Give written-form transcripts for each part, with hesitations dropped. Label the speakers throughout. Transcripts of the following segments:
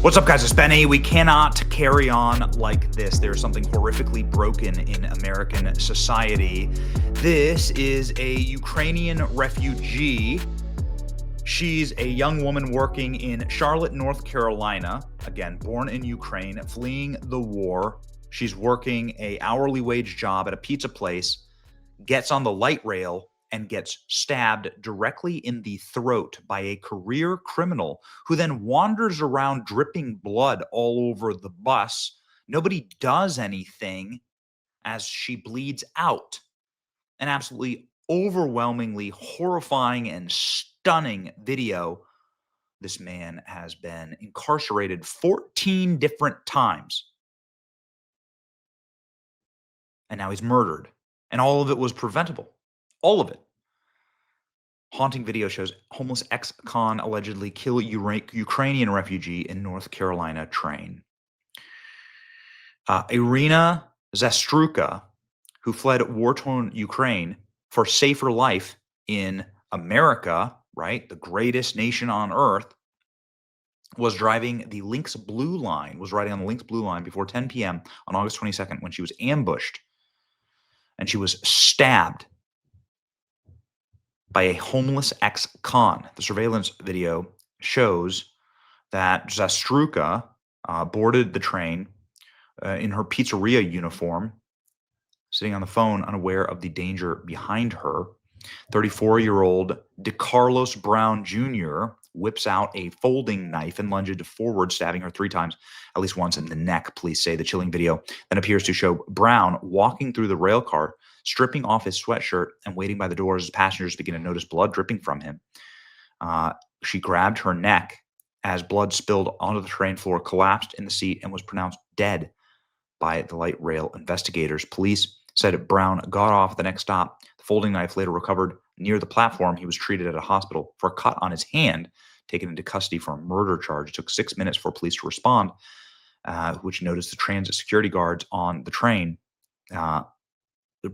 Speaker 1: What's up, guys? It's Benny. We cannot carry on like this. There's something horrifically broken in American society. This is a Ukrainian refugee. She's a young woman working in Charlotte, North Carolina. Again, born in Ukraine, fleeing the war. She's working an hourly wage job at a pizza place, gets on the light rail, and gets stabbed directly in the throat by a career criminal who then wanders around dripping blood all over the bus. Nobody does anything as she bleeds out. An absolutely overwhelmingly horrifying and stunning video. This man has been incarcerated 14 different times. And now he's murdered. And all of it was preventable. All of it. Haunting video shows homeless ex-con allegedly kill Ukrainian refugee in North Carolina train. Irina Zastruka, who fled war-torn Ukraine for safer life in America, right, the greatest nation on earth, was driving the Lynx Blue Line, was riding on the Lynx Blue Line before 10 p.m. on August 22nd when she was ambushed and she was stabbed by a homeless ex-con. The surveillance video shows that Zastruka boarded the train in her pizzeria uniform, sitting on the phone, unaware of the danger behind her. 34-year-old DeCarlos Brown Jr. whips out a folding knife and lunges forward, stabbing her 3 times, at least once in the neck, police say. The chilling video then appears to show Brown walking through the rail car, stripping off his sweatshirt and waiting by the doors as passengers begin to notice blood dripping from him. She grabbed her neck as blood spilled onto the train floor, collapsed in the seat, and was pronounced dead by the light rail investigators. Police said Brown got off at the next stop. The folding knife later recovered near the platform. He was treated at a hospital for a cut on his hand, taken into custody for a murder charge. It took 6 minutes for police to respond, which noticed the transit security guards on the train.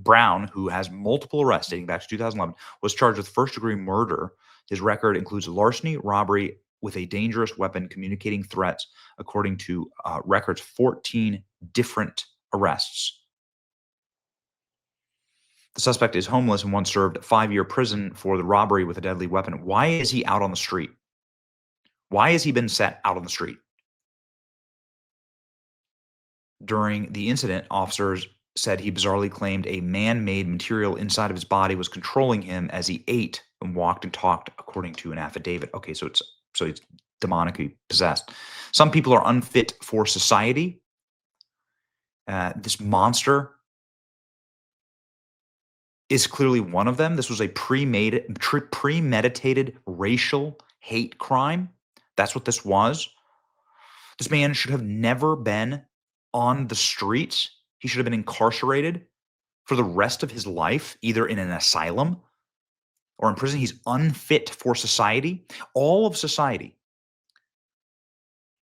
Speaker 1: Brown, who has multiple arrests dating back to 2011, was charged with first-degree murder. His record includes larceny, robbery with a dangerous weapon, communicating threats, according to records, 14 different arrests. The suspect is homeless and once served 5-year prison for the robbery with a deadly weapon. Why is he out on the street? Why has he been set out on the street? During the incident, officers said he bizarrely claimed a man-made material inside of his body was controlling him as he ate and walked and talked, according to an affidavit. Okay, so he's demonically possessed. Some people are unfit for society. This monster is clearly one of them. This was a premeditated racial hate crime. That's what this was. This man should have never been on the streets. He should have been incarcerated for the rest of his life, either in an asylum or in prison. He's unfit for society. All of society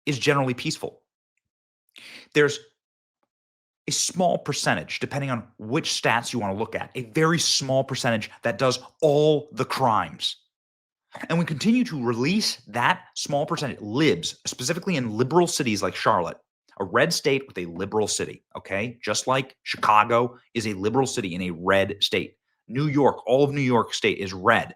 Speaker 1: is generally peaceful. There's a small percentage, depending on which stats you want to look at, a very small percentage that does all the crimes. And we continue to release that small percentage, libs, specifically in liberal cities like Charlotte, a red state with a liberal city, okay? Just like Chicago is a liberal city in a red state. New York, all of New York State is red,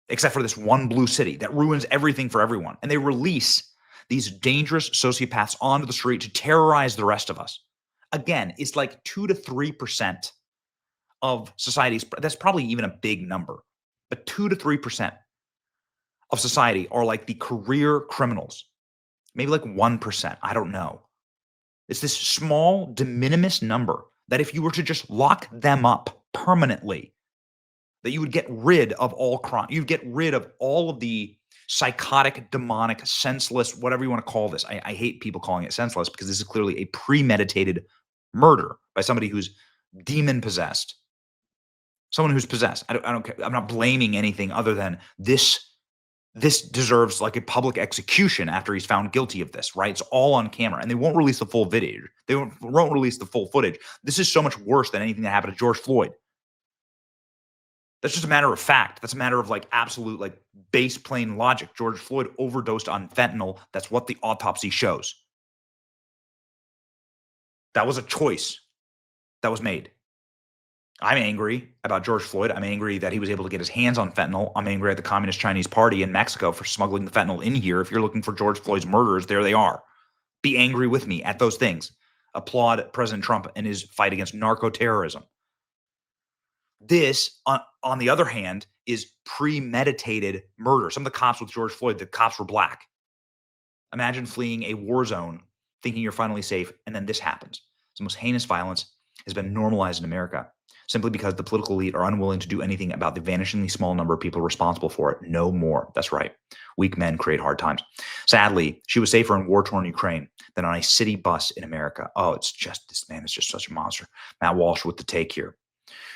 Speaker 1: except for this one blue city that ruins everything for everyone. And they release these dangerous sociopaths onto the street to terrorize the rest of us. Again, it's like 2 to 3% of society. That's probably even a big number, but 2 to 3% of society are like the career criminals. Maybe like 1%. I don't know. It's this small, de minimis number that if you were to just lock them up permanently, that you would get rid of all crime. You'd get rid of all of the psychotic, demonic, senseless, whatever you want to call this. I hate people calling it senseless because this is clearly a premeditated murder by somebody who's demon possessed. Someone who's possessed. I don't care. I'm not blaming anything other than this deserves like a public execution after he's found guilty of this, right? It's all on camera, and they won't release the full video. They won't release the full footage. This is so much worse than anything that happened to George Floyd. That's just a matter of fact. That's a matter of like absolute like base plain logic. George Floyd overdosed on fentanyl. That's what the autopsy shows. That was a choice that was made. I'm angry about George Floyd. I'm angry that he was able to get his hands on fentanyl. I'm angry at the Communist Chinese Party in Mexico for smuggling the fentanyl in here. If you're looking for George Floyd's murderers, there they are. Be angry with me at those things. Applaud President Trump and his fight against narco terrorism. This, on the other hand, is premeditated murder. Some of the cops with George Floyd, the cops were black. Imagine fleeing a war zone, thinking you're finally safe, and then this happens. It's the most heinous violence has been normalized in America simply because the political elite are unwilling to do anything about the vanishingly small number of people responsible for it. No more. That's right. Weak men create hard times. Sadly, she was safer in war-torn Ukraine than on a city bus in America. Oh, it's just, this man is just such a monster. Matt Walsh with the take here.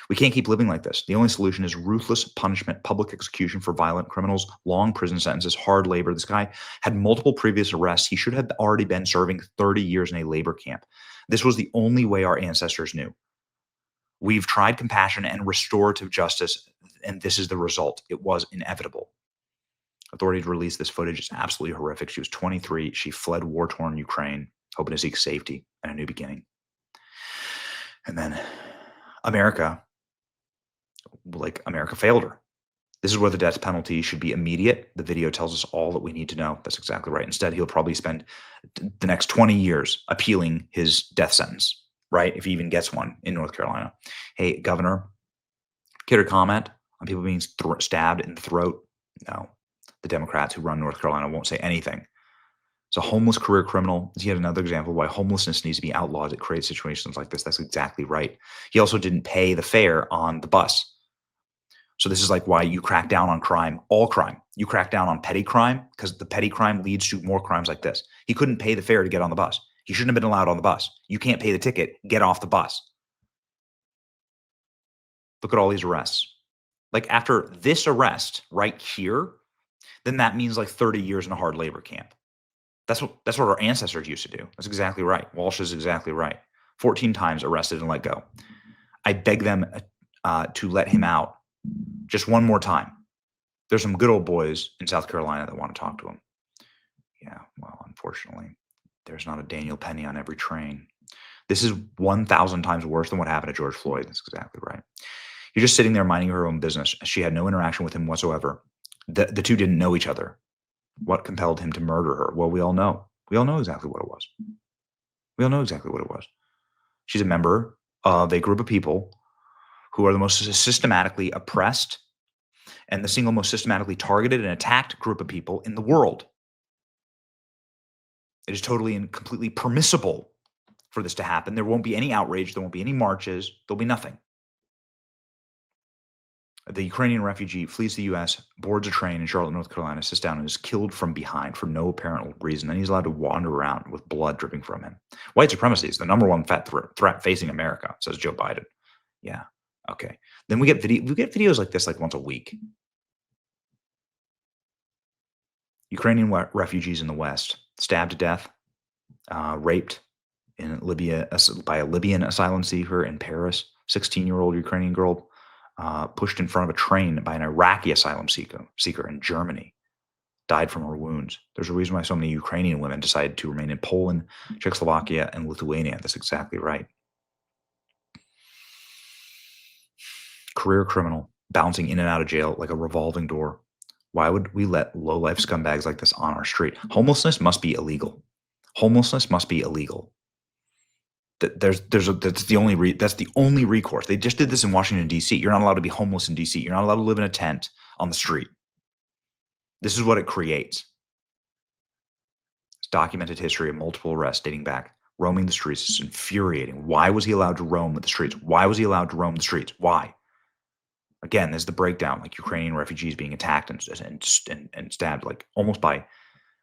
Speaker 1: We can't keep living like this. The only solution is ruthless punishment, public execution for violent criminals, long prison sentences, hard labor. This guy had multiple previous arrests. He should have already been serving 30 years in a labor camp. This was the only way our ancestors knew. We've tried compassion and restorative justice, and this is the result. It was inevitable. Authorities released this footage. It's absolutely horrific. She was 23. She fled war-torn Ukraine, hoping to seek safety and a new beginning. And then America failed her. This is where the death penalty should be immediate. The video tells us all that we need to know. That's exactly right. Instead, he'll probably spend the next 20 years appealing his death sentence, right? If he even gets one in North Carolina. Hey, Governor, care to comment on people being stabbed in the throat? No. The Democrats who run North Carolina won't say anything. It's a homeless career criminal. Is yet another example of why homelessness needs to be outlawed. It creates situations like this. That's exactly right. He also didn't pay the fare on the bus. So this is like why you crack down on crime, all crime. You crack down on petty crime because the petty crime leads to more crimes like this. He couldn't pay the fare to get on the bus. He shouldn't have been allowed on the bus. You can't pay the ticket. Get off the bus. Look at all these arrests. Like after this arrest right here, then that means like 30 years in a hard labor camp. That's what our ancestors used to do. That's exactly right. Walsh is exactly right. 14 times arrested and let go. I beg them to let him out just one more time. There's some good old boys in South Carolina that want to talk to him. Yeah, well, unfortunately, there's not a Daniel Penny on every train. This is 1,000 times worse than what happened to George Floyd. That's exactly right. You're just sitting there minding her own business. She had no interaction with him whatsoever. The two didn't know each other. What compelled him to murder her? Well, we all know. We all know exactly what it was. We all know exactly what it was. She's a member of a group of people who are the most systematically oppressed and the single most systematically targeted and attacked group of people in the world. It is totally and completely permissible for this to happen. There won't be any outrage. There won't be any marches. There'll be nothing. The Ukrainian refugee flees the U.S., boards a train in Charlotte, North Carolina, sits down and is killed from behind for no apparent reason. And he's allowed to wander around with blood dripping from him. White supremacy is the number one threat facing America, says Joe Biden. Yeah. Okay. Then we get videos like this like once a week. Ukrainian refugees in the West stabbed to death, raped in Libya by a Libyan asylum seeker in Paris. 16-year-old Ukrainian girl pushed in front of a train by an Iraqi asylum seeker in Germany, died from her wounds. There's a reason why so many Ukrainian women decided to remain in Poland, Czechoslovakia, and Lithuania. That's exactly right. Career criminal, bouncing in and out of jail like a revolving door. Why would we let low-life scumbags like this on our street? Homelessness must be illegal. Homelessness must be illegal. That's the only recourse. They just did this in Washington, D.C. You're not allowed to be homeless in D.C. You're not allowed to live in a tent on the street. This is what it creates. It's documented history of multiple arrests dating back. Roaming the streets is infuriating. Why was he allowed to roam the streets? Why was he allowed to roam the streets? Why? Again, there's the breakdown, like Ukrainian refugees being attacked and stabbed, like almost by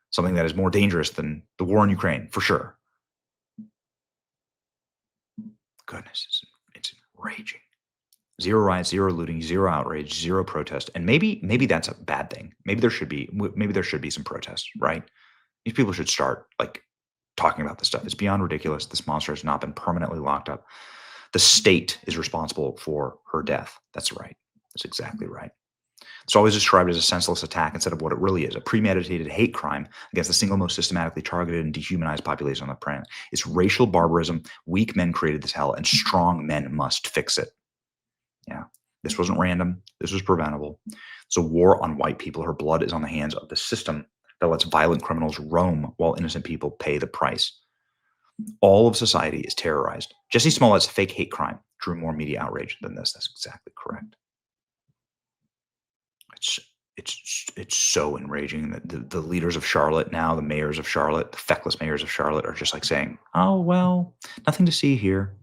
Speaker 1: something that is more dangerous than the war in Ukraine, for sure. Goodness, it's enraging. Zero riots, zero looting, zero outrage, zero protest, and maybe that's a bad thing. Maybe there should be some protests, right? These people should start like talking about this stuff. It's beyond ridiculous. This monster has not been permanently locked up. The state is responsible for her death. That's right. That's exactly right. It's always described as a senseless attack instead of what it really is, a premeditated hate crime against the single most systematically targeted and dehumanized population on the planet. It's racial barbarism. Weak men created this hell, and strong men must fix it. Yeah. This wasn't random. This was preventable. It's a war on white people. Her blood is on the hands of the system that lets violent criminals roam while innocent people pay the price. All of society is terrorized. Jesse Smollett's fake hate crime drew more media outrage than this. That's exactly correct. It's so enraging that the leaders of Charlotte now, the mayors of Charlotte, the feckless mayors of Charlotte, are just like saying, "Oh well, nothing to see here."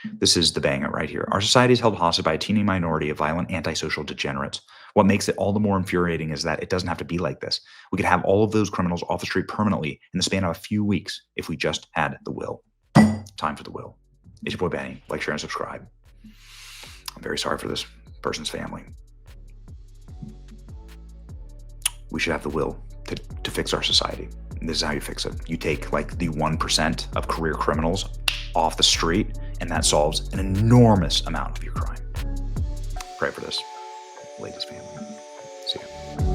Speaker 1: This is the banger right here. Our society is held hostage by a teeny minority of violent, antisocial degenerates. What makes it all the more infuriating is that it doesn't have to be like this. We could have all of those criminals off the street permanently in the span of a few weeks if we just had the will. Time for the will. It's your boy Benny. Like, share, and subscribe. I'm very sorry for this person's family. We should have the will to fix our society. And this is how you fix it. You take like the 1% of career criminals off the street, and that solves an enormous amount of your crime. Pray for this latest family. See ya.